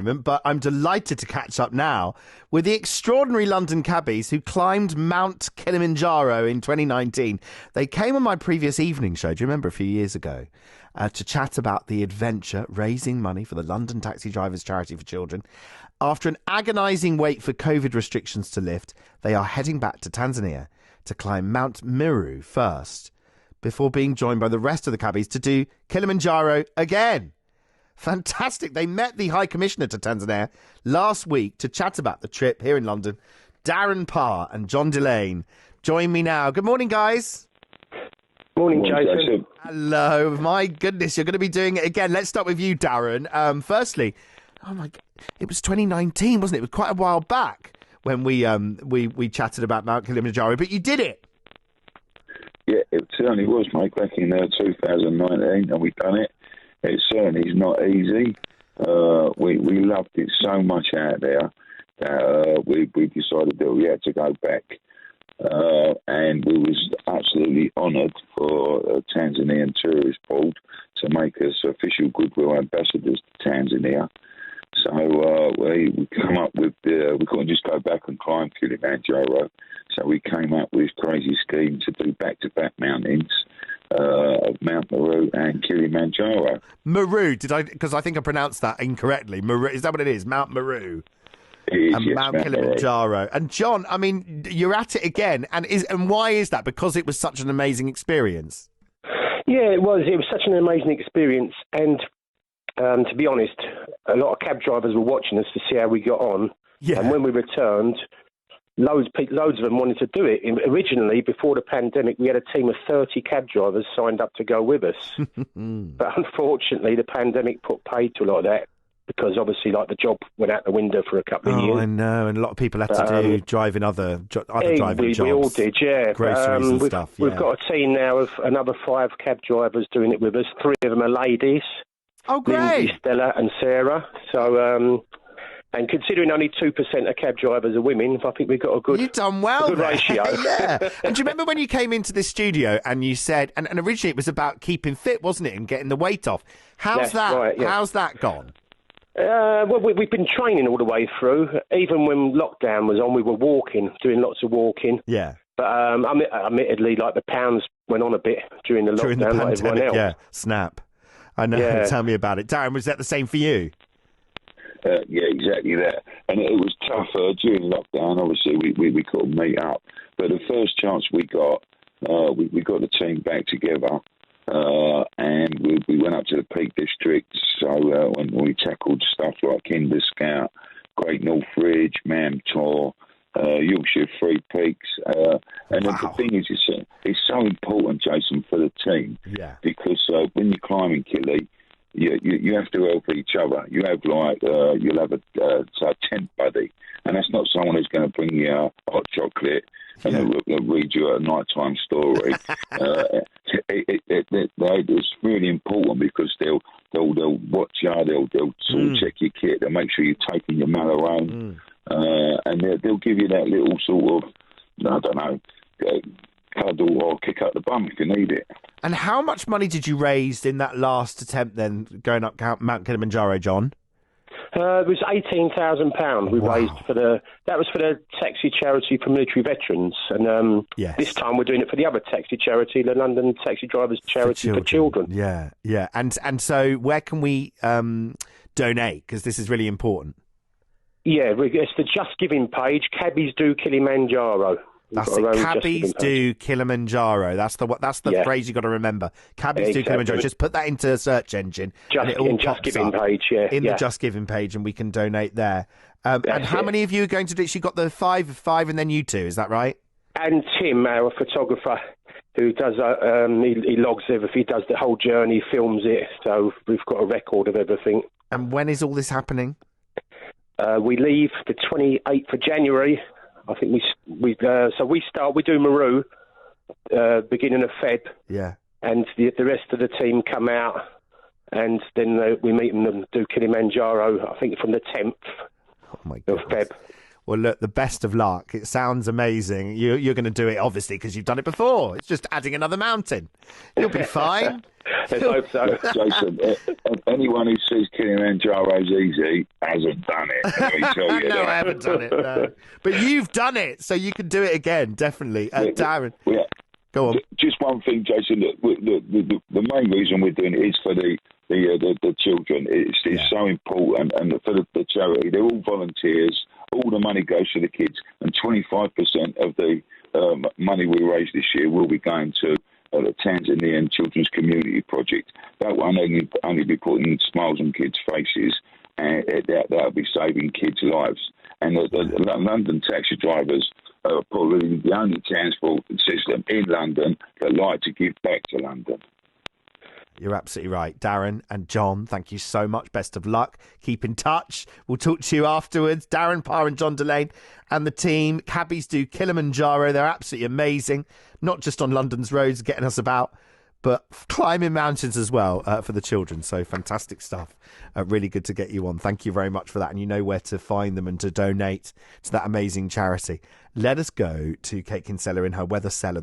But I'm delighted to catch up now with the extraordinary London cabbies who climbed Mount Kilimanjaro in 2019. They came on my previous evening show, do you remember, a few years ago, to chat about the adventure, raising money for the London Taxi Drivers Charity for Children. After an agonising wait for COVID restrictions to lift, they are heading back to Tanzania to climb Mount Meru first, before being joined by the rest of the cabbies to do Kilimanjaro again. Fantastic. They met the High Commissioner to Tanzania last week to chat about the trip here in London. Daren, Parr and John Dillane join me now. Good morning, guys. Morning, Jason. Hello. My goodness, you're going to be doing it again. Let's start with you, Daren. Firstly, oh my God, it was 2019, wasn't it? It was quite a while back when we chatted about Mount Kilimanjaro, but you did it. Yeah, it certainly was, mate, back in 2019, and we've done it. It certainly is not easy. We loved it so much out there that we decided that we had to go back. And we was absolutely honoured for Tanzanian Tourist Board to make us official goodwill ambassadors to Tanzania. So we come up with we couldn't just go back and climb Kilimanjaro. So we came up with this crazy scheme to do back-to-back mountains of Mount Meru and Kilimanjaro. Meru, because I think I pronounced that incorrectly. Meru, is that what it is? Mount Meru. It is, and yes, Mount Kilimanjaro. Meru. And John, I mean, you're at it again. And why is that? Because it was such an amazing experience. Yeah, it was. It was such an amazing experience. And to be honest, a lot of cab drivers were watching us to see how we got on. Yeah. And when we returned, loads of them wanted to do it. Originally, before the pandemic, we had a team of 30 cab drivers signed up to go with us. But unfortunately, the pandemic put paid to a lot of that because obviously, like, the job went out the window for a couple of years. Oh, I know. And a lot of people had to driving other driving jobs. We all did, yeah. Groceries and stuff, yeah. We've got a team now of another 5 cab drivers doing it with us. 3 of them are ladies. Oh, great. Lindsay, Stella and Sarah. So, and considering only 2% of cab drivers are women, I think we've got a good, You've done well good ratio. Yeah. And do you remember when you came into this studio and you said, and originally it was about keeping fit, wasn't it, and getting the weight off? How's that? Right, yeah. How's that gone? Well, we've been training all the way through. Even when lockdown was on, we were walking, doing lots of walking. Yeah. But admittedly, like, the pounds went on a bit during the lockdown, Pandemic, like everyone else. yeah. Snap. I know. Yeah. Tell me about it. Daren, was that the same for you? Yeah, exactly that. And it was tough during lockdown. Obviously, we couldn't meet up. But the first chance we got the team back together, and we went up to the Peak District. So when we tackled stuff like Kinder Scout, Great North Ridge, Mam Tor, Yorkshire Free Peaks. And wow. The thing is, it's so important, Jason, for the team. Yeah. Because when you're climbing Kili, you have to help each other. You have you'll have a tent buddy, and that's not someone who's going to bring you a hot chocolate and they'll read you a nighttime story. It's really important because they'll watch you, they'll sort of check your kit, they'll make sure you're taking your Malarone, and they'll give you that little sort of, I don't know, cuddle or kick up the bum if you need it. And how much money did you raise in that last attempt then, going up Mount Kilimanjaro, John? It was £18,000 we raised that was for the taxi charity for military veterans, and this time we're doing it for the other taxi charity, the London Taxi Drivers Charity for Children. Yeah, yeah. And so where can we donate? Because this is really important. Yeah, it's the Just Giving page, CabbiesDoKilimanjaro. That's the CabbiesDoKilimanjaro. That's the phrase you got to remember. CabbiesDoKilimanjaro. Just put that into a search engine. Just Giving page, yeah. In the Just Giving page, and we can donate there. And how many of you are going to do it? You got the five, and then you 2. Is that right? And Tim, our photographer, who does he logs everything. He does the whole journey, films it. So we've got a record of everything. And when is all this happening? We leave the 28th of January. I think we do Meru beginning of Feb. Yeah. And the rest of the team come out, and then we meet them and do Kilimanjaro, I think, from the 10th of Feb. Well, look, the best of luck. It sounds amazing. You're going to do it, obviously, because you've done it before. It's just adding another mountain. You'll be fine. Let's hope so. Jason, anyone who says Kilimanjaro's easy hasn't done it. Let me tell you No, that. I haven't done it. No. But you've done it, so you can do it again, definitely. Daren, go on. Just one thing, Jason. The main reason we're doing it is for the children. It's so important, and for the charity, they're all volunteers. All the money goes to the kids, and 25% of the money we raise this year will be going to the Tanzanian Children's Community Project. That will only be putting smiles on kids' faces, and that'll be saving kids' lives. And the London taxi drivers are probably the only transport system in London that like to give back to London. You're absolutely right. Daren and John, thank you so much. Best of luck. Keep in touch. We'll talk to you afterwards. Daren, Parr and John Dillane and the team. Cabbies do Kilimanjaro. They're absolutely amazing. Not just on London's roads, getting us about, but climbing mountains as well for the children. So fantastic stuff. Really good to get you on. Thank you very much for that. And you know where to find them and to donate to that amazing charity. Let us go to Kate Kinsella in her weather cellar.